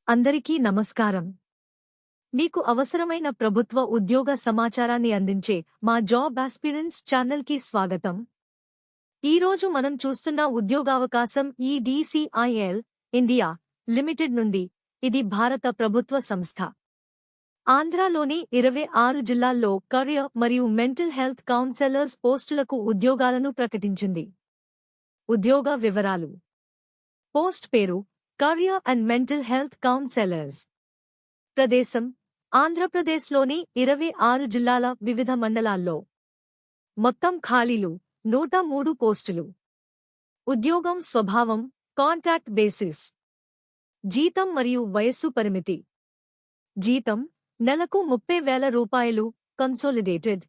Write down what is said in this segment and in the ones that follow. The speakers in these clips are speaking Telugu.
అందరికీ నమస్కారం. మీకు అవసరమైన ప్రభుత్వ ఉద్యోగ సమాచారాన్ని అందించే మా జాబ్ ఆస్పిరెంట్స్ ఛానల్కి స్వాగతం. ఈరోజు మనం చూస్తున్న ఉద్యోగావకాశం DCIL ఇండియా లిమిటెడ్ నుండి. ఇది భారత ప్రభుత్వ సంస్థ. ఆంధ్రాలోని 26 జిల్లాల్లో కెరియర్ మరియు మెంటల్ హెల్త్ కౌన్సెలర్స్ పోస్టులకు ఉద్యోగాలను ప్రకటించింది. ఉద్యోగ వివరాలు. పోస్ట్ పేరు కెరియర్ అండ్ మెంటల్ హెల్త్ కౌన్సెలర్స్. ప్రదేశం ఆంధ్రప్రదేశ్లోని 26 జిల్లాల వివిధ మండలాల్లో. మొత్తం ఖాళీలు 103 పోస్టులు. ఉద్యోగం స్వభావం కాంట్రాక్ట్ బేసిస్. జీతం మరియు వయస్సు పరిమితి. జీతం నెలకు 30,000 రూపాయలు కన్సోలిడేటెడ్.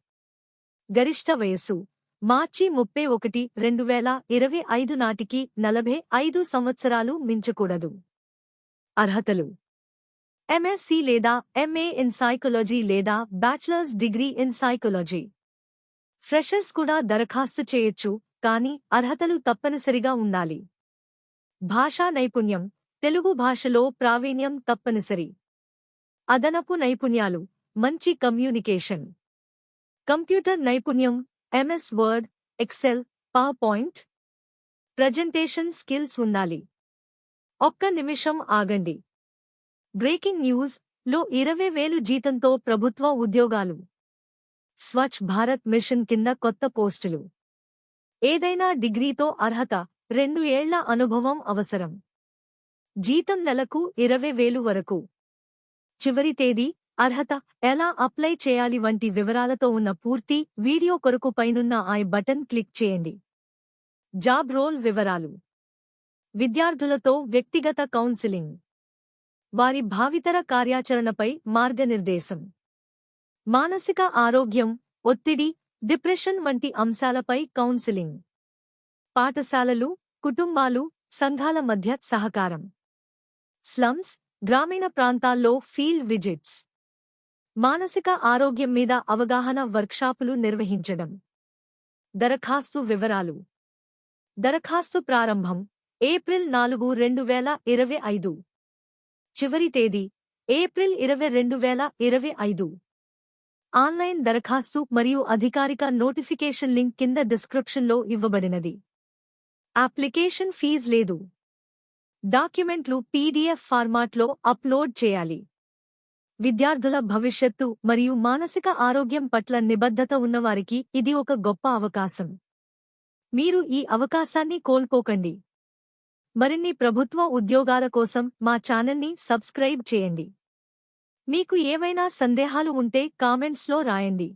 గరిష్ట వయస్సు మార్చి 31, 2025 నాటికి 45 సంవత్సరాలు మించకూడదు. అర్హతలు: MSc లేదా MA ఇన్ సైకాలజీ లేదా bachelors degree in psychology. Freshers కూడా దరఖాస్తు చేయొచ్చు, కానీ అర్హతలు తప్పనిసరిగా ఉండాలి. భాషా నైపుణ్యం తెలుగు భాషలో ప్రావీణ్యం తప్పనిసరి. అదనపు నైపుణ్యాలు మంచి కమ్యూనికేషన్. కంప్యూటర్ నైపుణ్యం MS Word, Excel, PowerPoint. Presentation skills ఉండాలి. ఒక్క నిమిషం ఆగండి. బ్రేకింగ్ న్యూస్ లో 20,000 జీతంతో ప్రభుత్వ ఉద్యోగాలు. స్వచ్ఛ్ భారత్ మిషన్ కింద కొత్త పోస్టులు. ఏదైనా డిగ్రీతో అర్హత, 2 ఏళ్ల అనుభవం అవసరం. జీతం నెలకు 20,000 వరకు. చివరి తేదీ, అర్హత, ఎలా అప్లై చేయాలి వంటి వివరాలతో ఉన్న పూర్తి వీడియో కొరకు పైనున్న ఐ బటన్ క్లిక్ చేయండి. జాబ్ రోల్ వివరాలు. విద్యార్థులతో వ్యక్తిగత కౌన్సిలింగ్. వారి భావితర కార్యాచరణపై మార్గనిర్దేశం. మానసిక ఆరోగ్యం, ఒత్తిడి, డిప్రెషన్ వంటి అంశాలపై కౌన్సిలింగ్. పాఠశాలలు, కుటుంబాలు, సంఘాల మధ్య సహకారం. స్లమ్స్, గ్రామీణ ప్రాంతాల్లో ఫీల్డ్ విజిట్స్. మానసిక ఆరోగ్యం మీద అవగాహన వర్క్షాపులు నిర్వహించడం. దరఖాస్తు వివరాలు. దరఖాస్తు ప్రారంభం ఏప్రిల్ 4, 2025. చివరి తేదీ ఏప్రిల్ 20, 2025. ఆన్లైన్ దరఖాస్తు మరియు అధికారిక నోటిఫికేషన్ లింక్ కింద డిస్క్రిప్షన్లో ఇవ్వబడినది. అప్లికేషన్ ఫీజు లేదు. డాక్యుమెంట్లు PDF ఫార్మాట్లో అప్లోడ్ చేయాలి. విద్యార్థుల భవిష్యత్తు మరియు మానసిక ఆరోగ్యం పట్ల నిబద్ధత ఉన్నవారికి ఇది ఒక గొప్ప అవకాశం. మీరు ఈ అవకాశాన్ని కోల్పోకండి. మరిన్ని ప్రభుత్వ ఉద్యోగాల కోసం మా ఛానల్ని సబ్స్క్రైబ్ చేయండి. మీకు ఏవైనా సందేహాలు ఉంటే కామెంట్స్లో రాయండి.